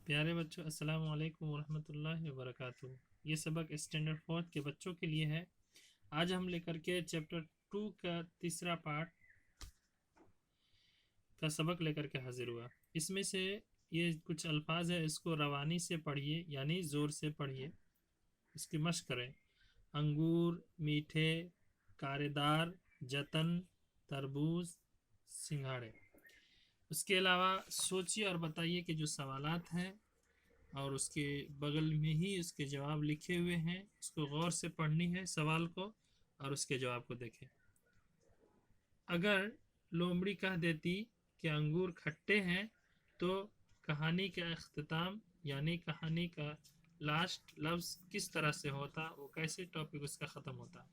پیارے بچوں، السلام علیکم ورحمۃ اللہ وبرکاتہ۔ یہ سبق اسٹینڈرڈ فورتھ کے بچوں کے لیے ہے۔ آج ہم لے کر کے چیپٹر 2 کا تیسرا پارٹ کا سبق لے کر کے حاضر ہوا۔ اس میں سے یہ کچھ الفاظ ہے، اس کو روانی سے پڑھیے، یعنی زور سے پڑھیے، اس کی مشق کریں۔ انگور، میٹھے، کارے دار، جتن، تربوز، سنگھاڑے۔ اس کے علاوہ سوچیے اور بتائیے کہ جو سوالات ہیں اور اس کے بغل میں ہی اس کے جواب لکھے ہوئے ہیں، اس کو غور سے پڑھنی ہے سوال کو اور اس کے جواب کو دیکھیں۔ اگر لومڑی کہہ دیتی کہ انگور کھٹے ہیں تو کہانی کا اختتام یعنی کہانی کا لاسٹ لفظ کس طرح سے ہوتا، وہ کیسے ٹاپک اس کا ختم ہوتا۔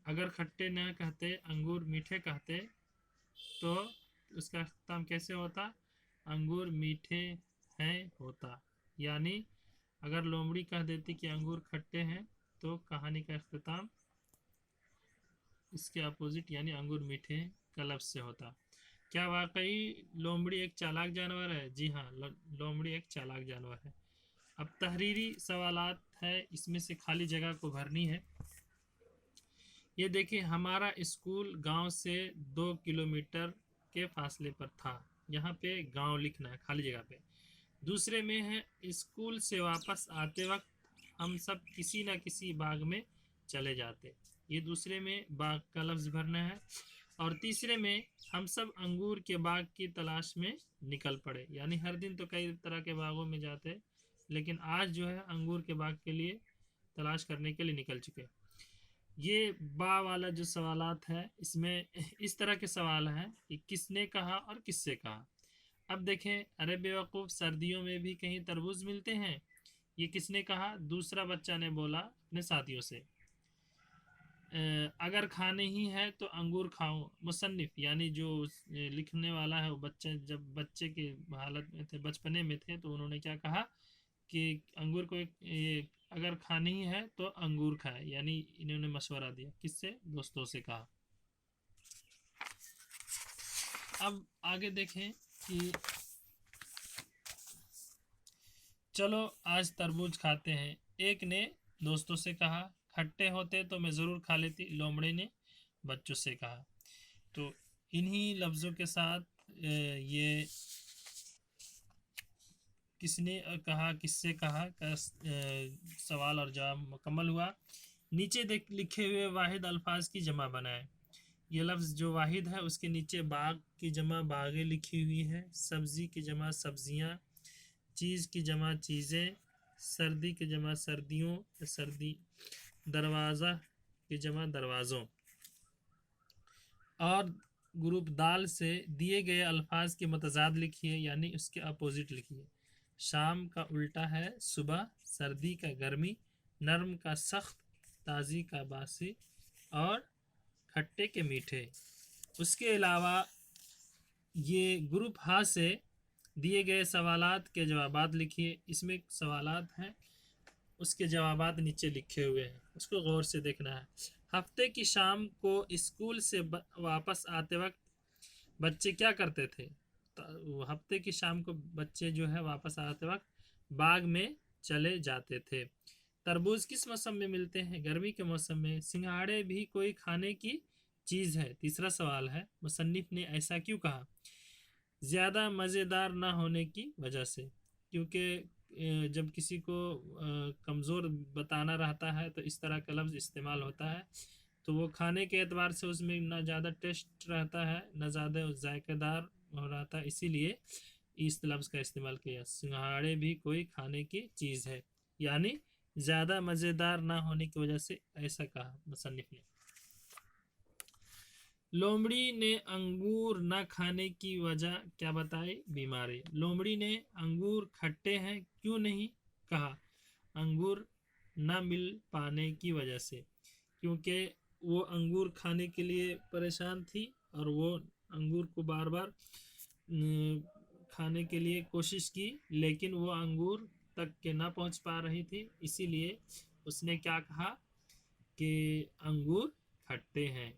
اگر کھٹے نہ کہتے، انگور میٹھے کہتے تو اس کا اختتام کیسے ہوتا؟ انگور میٹھے ہیں ہوتا۔ یعنی اگر لومڑی کہہ دیتی کہ انگور کھٹے ہیں تو کہانی کا اختتام اس کے اپوزٹ یعنی انگور میٹھے کا لفظ سے ہوتا۔ کیا واقعی لومڑی ایک چالاک جانور ہے؟ جی ہاں، لومڑی ایک چالاک جانور ہے۔ اب تحریری سوالات ہے، اس میں سے خالی جگہ کو بھرنی ہے۔ یہ دیکھیں، ہمارا اسکول گاؤں سے 2 کلومیٹر کے فاصلے پر تھا۔ یہاں پہ گاؤں لکھنا ہے خالی جگہ پہ۔ دوسرے میں ہے اسکول سے واپس آتے وقت ہم سب کسی نہ کسی باغ میں چلے جاتے۔ یہ دوسرے میں باغ کا لفظ بھرنا ہے۔ اور تیسرے میں ہم سب انگور کے باغ کی تلاش میں نکل پڑے۔ یعنی ہر دن تو کئی طرح کے باغوں میں جاتے، لیکن آج جو ہے انگور کے باغ کے لیے تلاش کرنے کے لیے نکل چکے۔ یہ با والا جو سوالات ہے، اس میں اس طرح کے سوال ہیں کہ کس نے کہا اور کس سے کہا۔ اب دیکھیں، ارے بیوقوف، سردیوں میں بھی کہیں تربوز ملتے ہیں، یہ کس نے کہا؟ دوسرا بچہ نے بولا اپنے ساتھیوں سے۔ اگر کھانے ہی ہے تو انگور کھاؤ۔ مصنف یعنی جو لکھنے والا ہے، وہ جب بچے کی حالت میں تھے، بچپنے میں تھے، تو انہوں نے کیا کہا کہ انگور کو اگر کھانی ہی ہے تو انگور کھائے، یعنی انہوں نے مشورہ دیا۔ کس سے؟ دوستوں سے کہا۔ اب آگے دیکھیں کہ چلو آج تربوز کھاتے ہیں، ایک نے دوستوں سے کہا۔ کھٹے ہوتے تو میں ضرور کھا لیتی، لومڑے نے بچوں سے کہا۔ تو انہی لفظوں کے ساتھ یہ کس نے کہا، کس سے کہا کا سوال اور جواب مکمل ہوا۔ نیچے لکھے ہوئے واحد الفاظ کی جمع بنائیں۔ یہ لفظ جو واحد ہے اس کے نیچے باغ کی جمع باغیں لکھی ہوئی ہے، سبزی کی جمع سبزیاں، چیز کی جمع چیزیں، سردی کی جمع سردیوں سردی، دروازہ کی جمع دروازوں۔ اور گروپ دال سے دیے گئے الفاظ کے متضاد لکھیے، یعنی اس کے اپوزٹ لکھیے۔ شام کا الٹا ہے صبح، سردی کا گرمی، نرم کا سخت، تازی کا باسی اور کھٹے کے میٹھے۔ اس کے علاوہ یہ گروپ ہا سے دیے گئے سوالات کے جوابات لکھیے۔ اس میں سوالات ہیں، اس کے جوابات نیچے لکھے ہوئے ہیں، اس کو غور سے دیکھنا ہے۔ ہفتے کی شام کو اسکول سے واپس آتے وقت بچے کیا کرتے تھے؟ ہفتے کی شام کو بچے جو ہے واپس آتے وقت باغ میں چلے جاتے تھے۔ تربوز کس موسم میں ملتے ہیں؟ گرمی کے موسم میں۔ سنگھاڑے بھی کوئی کھانے کی چیز ہے؟ تیسرا سوال ہے، مصنف نے ایسا کیوں کہا؟ زیادہ مزیدار نہ ہونے کی وجہ سے، کیونکہ جب کسی کو کمزور بتانا رہتا ہے تو اس طرح کا لفظ استعمال ہوتا ہے، تو وہ کھانے کے اعتبار سے اس میں نہ زیادہ ٹیسٹ رہتا ہے نہ زیادہ ذائقہ دار ہو رہتا ہے، اسی لیے اس لفظ کا استعمال کیا۔ سنگھاڑے بھی کوئی کھانے کی چیز ہے، یعنی زیادہ مزیدار نہ ہونے کی وجہ سے ایسا کہا مصنف نے۔ لومڑی نے انگور نہ کھانے کی وجہ کیا بتائی؟ بیماری۔ لومڑی نے انگور کھٹے ہیں کیوں نہیں کہا؟ انگور نہ مل پانے کی وجہ سے، کیونکہ وہ انگور کھانے کے لیے پریشان تھی اور وہ انگور کو بار بار کھانے کے لیے کوشش کی، لیکن وہ انگور تک کے نہ پہنچ پا رہی تھی، اسی لیے اس نے کیا کہا کہ انگور کھٹے ہیں،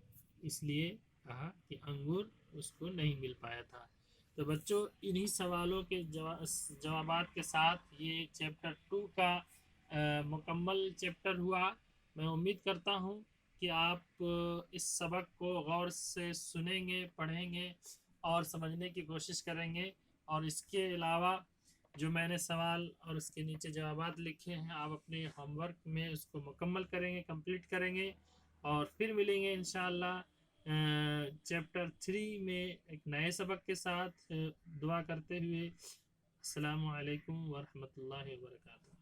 اس لیے کہا کہ انگور اس کو نہیں مل پایا تھا۔ تو بچوں انہی سوالوں کے جوابات کے ساتھ یہ چیپٹر 2 کا مکمل چیپٹر ہوا۔ میں امید کرتا ہوں کہ آپ اس سبق کو غور سے سنیں گے، پڑھیں گے اور سمجھنے کی کوشش کریں گے، اور اس کے علاوہ جو میں نے سوال اور اس کے نیچے جوابات لکھے ہیں آپ اپنے ہوم ورک میں اس کو مکمل کریں گے، کمپلیٹ کریں گے، اور پھر ملیں گے انشاءاللہ چیپٹر 3 میں ایک نئے سبق کے ساتھ۔ دعا کرتے ہوئے السلام علیکم ورحمۃ اللہ وبرکاتہ۔